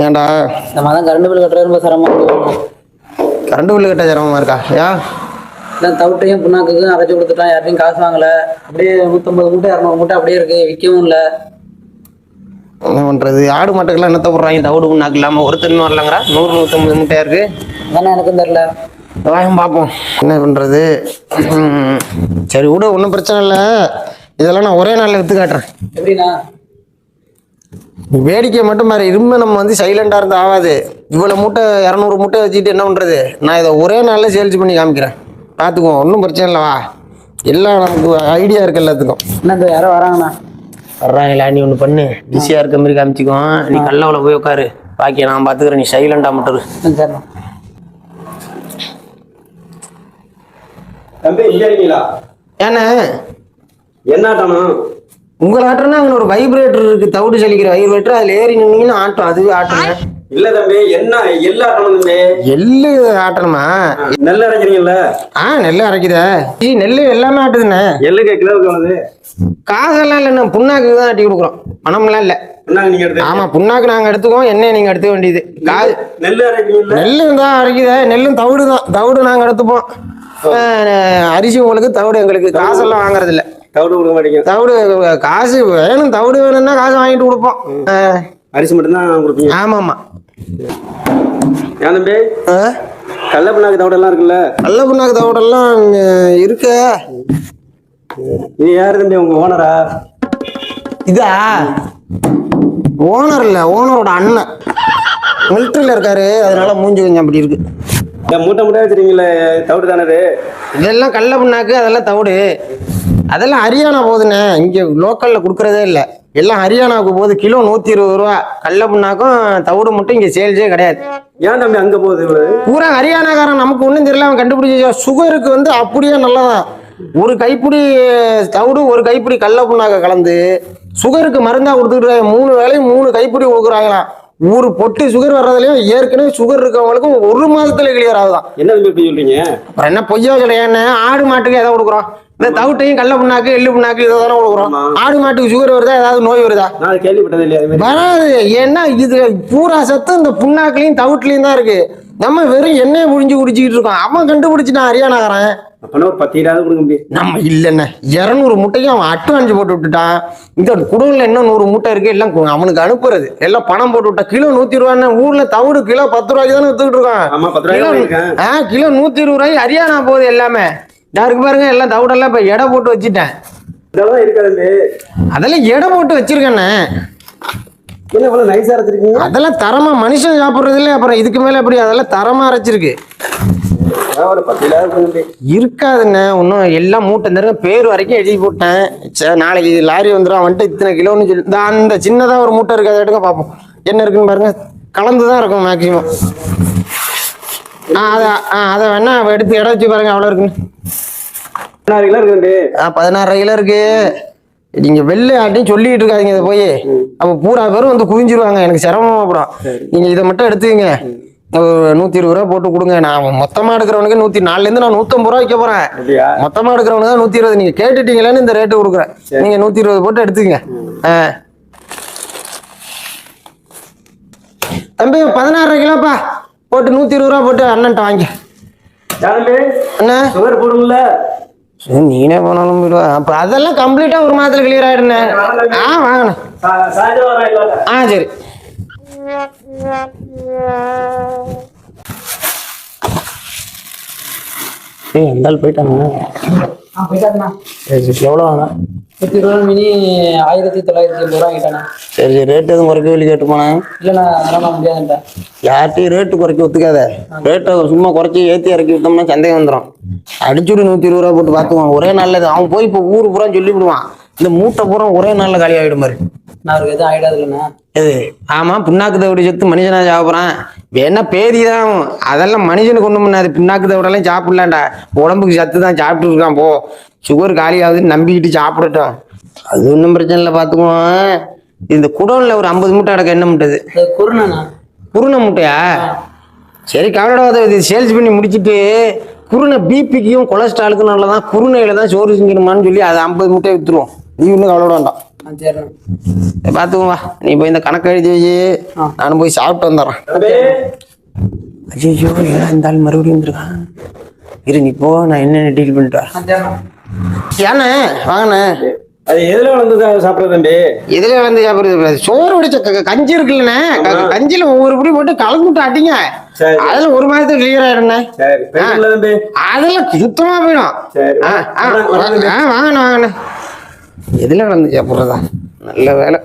ஏன்டா இந்த மாதம் கரண்ட் பில் கட்டுறது ரொம்ப சிரமம். கரண்ட் பில்லு கட்ட சிரமமா இருக்கா? ஏன்? தவிட்டையும் புண்ணாக்குக்கும் அரைச்சி கொடுத்துட்டான், யார்ட்டையும் காசு வாங்கல. அப்படியே 150 மூட்டை 200 மூட்டை அப்படியே இருக்கு, விற்கவும் இல்லை. என்ன பண்றது? ஆடு மாட்டுக்கெல்லாம் என்னத்த போடுறாங்க? தவிடு புண்ணாக்கு இல்லாம ஒரு தண்ணி வரலங்கிறா. 100 150 மூட்டையா இருக்கு. அதானே எனக்கும் தெரியல. வாங்க பார்ப்போம் என்ன பண்றது. சரி விட, ஒன்றும் பிரச்சனை இல்லை. இதெல்லாம் நான் ஒரே நாளில் விற்று காட்டுறேன். எப்படின்னா வேடிக்கை மட்டும் மாதிரி இரும்ப, நம்ம வந்து சைலண்டாக இருந்து ஆகாது. இவ்வளோ மூட்டை 200 மூட்டை வச்சுட்டு என்ன பண்ணுறது? நான் இதை ஒரே நாளில் சேல்ஸ் பண்ணி காமிக்கிறேன், பார்த்துக்குவோம். ஒன்றும் பிரச்சனை இல்லைவா? எல்லாம் நமக்கு ஐடியா இருக்குது எல்லாத்துக்கும். என்ன யாரோ வராங்கண்ணா? வர்றாங்களா? நீ ஒன்று பண்ணு, பிஸியாக இருக்க மாதிரி காமிச்சிக்குவோம். நீ கல்லவில் போய் உட்காரு, பாக்கிய நான் பார்த்துக்கிறேன். நீ சைலண்டாக மட்டும். சரிண்ணா. தம்பி இங்கே இருக்கீங்களா? ஏண்ணே என்ன ஆட்டணும்? உங்களை ஆட்டம்னா அங்கே ஒரு வைப்ரேட்டர் இருக்கு, தவிடு சலிக்கிற வைப்ரேட்டர். அதில் ஏறி நின்னீங்கன்னா ஆட்டம், அதுவே ஆட்டணும். இல்ல தம்பி, என்ன எள்ளு ஆட்டணும் தம்பி? எள்ளு ஆட்டணுமா? நெல் அரைக்கிறீங்கல்ல? நெல் அரைக்குதே. நெல் எல்லாமே ஆட்டுதுண்ணே. எள்ளுக்கு கிலோவுக்கு வந்து காசெல்லாம் இல்லைண்ணா, புண்ணாக்கு தான் ஆட்டி கொடுக்குறோம், பணம்லாம் இல்லை. புண்ணாக்கு நீங்க எடுத்து? ஆமா, புண்ணாக்கு நாங்கள் எடுத்துக்குவோம், எண்ணெய் நீங்கள் எடுத்துக்க வேண்டியது. நெல் அரைக்கிறீங்கல்ல? நெல்லும் தான் அரைக்குதே. நெல்லும் தவிடு தான். தவிடு நாங்கள் எடுத்துப்போம். அரிசி உங்களுக்கு, தவிடு எங்களுக்கு. காசெல்லாம் வாங்குறது இல்லை. தவிடு கொடுக்க மாட்டீங்க? தவிடு காசு வேணும், தவிடு வேணும்னா காசு வாங்கிட்டு கொடுப்போம். அரிசி மட்டும்தான் கொடுப்பீங்க? ஆமா ஆமா. ஏன் தம்பி, கடல புண்ணாக்கு தவிடு எல்லாம் இருக்குல்ல? கடல புண்ணாக்கு தவிடெல்லாம் இருக்கு. நீ யாரு தம்பி, உங்க ஓனரா? இதா ஓனர் இல்ல, ஓனரோட அண்ணன் மிலிட்டரியில இருக்காரு, அதனால மூஞ்சி கொஞ்சம் அப்படி இருக்கு. மூட்டை மூட்டை வச்சிருக்கீங்களே, தவிடு தானே? இதெல்லாம் கடல புண்ணாக்கு, அதெல்லாம் தவிடு. அதெல்லாம் ஹரியானா போகுதுண்ணே, இங்கே லோக்கலில் கொடுக்குறதே இல்லை. எல்லாம் ஹரியானாவுக்கு போகுது. கிலோ 120 ரூபா. கடல புண்ணாக்கும் தவிடு மட்டும் இங்கே சேல்ஸே கிடையாது. ஏன் தம்பி அங்கே போகுது? பூரா ஹரியானாக்காரன், நமக்கு ஒன்றும் தெரியல, அவன் கண்டுபிடிச்ச. சுகருக்கு வந்து அப்படியே நல்லதான். ஒரு கைப்பிடி தவிடு, ஒரு கைப்பிடி கடல புண்ணாக்க கலந்து சுகருக்கு மருந்தா கொடுத்துட்டு 3 வேளையும் 3 கைப்பிடி கொடுக்குறாங்களாம். ஒரு பொட்டு சுகர் வர்றதுலயும் ஏற்கனவே சுகர் இருக்கவங்களுக்கும் 1 மாதத்துல கிளியர் ஆகுதான். என்ன இப்படி சொல்றீங்க? அப்புறம் என்ன பொய்யா சொல்ல? ஆடு மாட்டுக்கு எதை கொடுக்குறோம்? இந்த தவிட்டையும் கடல புண்ணாக்கு, எள்ளு புண்ணாக்கு இதை தானே கொடுக்குறோம். ஆடு மாட்டுக்கு சுகர் வருதா? ஏதாவது நோய் வருதா? நான் கேள்விப்பட்டது இல்லையா? வராது. ஏன்னா இது பூரா சத்து இந்த புண்ணாக்குலையும் தவிட்லையும் தான் இருக்கு. நம்ம வெறும் எண்ணெயை புழிஞ்சு குடிச்சிக்கிட்டு இருக்கோம். அவன் கண்டுபிடிச்சிட்டான் ஹரியானாக்காரன். அப்பனா ஒரு 10 20 கொடுக்க முடியும். நம்ம இல்லைண்ணே, 200 மூட்டையும் அவன் அட்வான்ஸ் போட்டு விட்டுட்டான். இந்த குடோன்ல இன்னும் 100 மூட்டை இருக்கு, எல்லாம் அவனுக்கு அனுப்புறது. எல்லாம் பணம் போட்டு விட்டா. கிலோ 120 ரூபான்னு. ஊர்ல தவிடு கிலோ 10 ரூபாய்க்கு தானே வித்துக்கிட்டு இருக்கான். கிலோ 120 ரூபாய்க்கு ஹரியானா போகுது எல்லாமே. யாருக்கு பாருங்க, எல்லாம் தவிடெல்லாம் இப்ப எடை போட்டு வச்சுட்டேன். இதெல்லாம் இருக்காது, அதெல்லாம் எடை போட்டு வச்சிருக்கேண்ணே. என்ன இவ்வளவு நைஸா அரைச்சிருக்கீங்க? அதெல்லாம் தரமா மனுஷன் சாப்பிடுறது இல்லை. அப்புறம் இதுக்கு மேல எப்படி? அதெல்லாம் தரமா அரைச்சிருக்கு. ஒரு 10 20 இருக்காதுண்ணே ஒன்றும். எல்லாம் மூட்டை தருங்க, பேர் வரைக்கும் எழுதி போட்டேன். சரி, நாளைக்கு லாரி வந்துடும், வந்துட்டு இத்தனை கிலோன்னு சொல்லி. அந்த சின்னதாக ஒரு மூட்டை இருக்கு, அதை எடுக்க பார்ப்போம் என்ன இருக்குன்னு பாருங்க. கலந்துதான் இருக்கும் மேக்சிமம். அதை வேணா எடுத்து இடம் வச்சு பாருங்க, அவ்வளோ இருக்குன்னு. 16 கிலோ இருக்கு. 16 கிலோ இருக்கு. நீங்க வெள்ளை ஆட்டையும் சொல்லிட்டு இருக்காதீங்க. இதை போய் அப்ப பூரா பேரும் வந்து குவிஞ்சிருவாங்க, எனக்கு சிரமமா போடும். நீங்க இதை மட்டும் எடுத்துக்கங்க. 120 ரூபா போட்டு கொடுங்க. நான் மொத்தமா எடுக்கிறவனுக்கு 104 இருந்து நான் 150 ரூபா வைக்க போறேன். மொத்தமா எடுக்கிறவனுக்கு தான் 120. நீங்க கேட்டுட்டீங்களேன்னு இந்த ரேட்டு கொடுக்குறேன். நீங்க 120 போட்டு எடுத்துக்கங்க. தம்பி 16 கிலோப்பா போட்டு 120 ரூபா போட்டு அண்ணன்ட்ட வாங்கி. அண்ணா சுகர் போடும்ல? நீனே போனாலும் போயிடுவா. அப்ப அதெல்லாம் கம்ப்ளீட்டா 1 மாதத்துல கிளியர் ஆயிடுனே. வாங்கண்ணா. சரி. எந்தாலும் போயிட்டாங்க. எவ்வளோ வாங்க? 120 ரூபா மினி 1980 ரூபா கிட்டண்ணா. சரி சரி, ரேட்டு எதுவும் குறைக்க வெளியே கேட்டு போனேன். இல்லைண்ணா, அதெல்லாம் முடியாதுன்ட்டா. யார்ட்டையும் ரேட்டு குறைக்க ஒத்துக்காத. ரேட்டை சும்மா குறைச்சி ஏற்றி இறக்கி விட்டோம்னா சந்தேகம் வந்துடும். அடிச்சுட்டு 120 ரூபா போட்டு பார்த்துக்குவான். ஒரே நாளில் அவன் போய் இப்போ ஊர் பூரா சொல்லி விடுவான், இந்த மூட்டை பூரா ஒரே நாளில் காலி ஆகிடும் மாதிரி. நான் அவருக்கு எதுவும் ஆகிடாது இல்லைண்ணா? எது? ஆமாம், புண்ணாக்கு தவிடு செத்து மனுஷனா சாப்பிட்றான். வேணா பேதி தான், அதெல்லாம் மனுஷனுக்கு ஒன்றும் பண்ணாது. புண்ணாக்கு தவிடெல்லாம் சாப்பிடலான்டா, உடம்புக்கு சத்து தான். சாப்பிட்டு இருக்கான் போ, சுகர் காலி ஆகுதுன்னு நம்பிக்கிட்டு சாப்பிடட்டும், அது ஒன்றும் பிரச்சனை இல்லை, பார்த்துக்குவோம். இந்த குடோனில் ஒரு 50 மூட்டை அடக்க என்ன முட்டது? குருணை முட்டையா? சரி கவலைடாத, இது சேல்ஸ் பண்ணி முடிச்சுட்டு குருணை பிபிக்கும் கொலஸ்ட்ராலுக்கும் நல்லதான். குருணையில தான் சோறு செஞ்சிடுமான்னு சொல்லி அதை 50 மூட்டையை விற்றுருவோம். நீ இன்னும் கவலைப்பட வேண்டாம். சரிண்ணா. பார்த்துக்குவா, நீ போய் இந்த கணக்கு எழுதி வை, நானும் போய் சாப்பிட்டு வந்துடுறேன். தம்பி ஐயோ, ஏன்னா இந்த ஆள் மறுபடியும் வந்துருக்கான். இரு நீ போ, நான் என்னென்ன டீல் பண்ணிட்டு வரேன். சரிண்ணா. ஏண்ணே வாங்கண்ணே. அது எதுல வந்து சாப்பிடுறது தம்பி? இதுல வந்து சாப்பிடுறது சோறு வடிச்ச கஞ்சி இருக்குல்லண்ணே, கஞ்சியில ஒவ்வொரு படி போட்டு கலந்துட்டு ஆட்டிங்க. சரி. அதுல ஒரு மாதத்துக்கு கிளியர் ஆயிடுண்ணே. சரி போயிட்டுங்களா தம்பி? அதெல்லாம் சுத்தமா போயிடும். சரி. வாங்கண்ணே வாங்கண்ணே. எதுல வந்து சாப்பிடுறதா? நல்ல வேலை.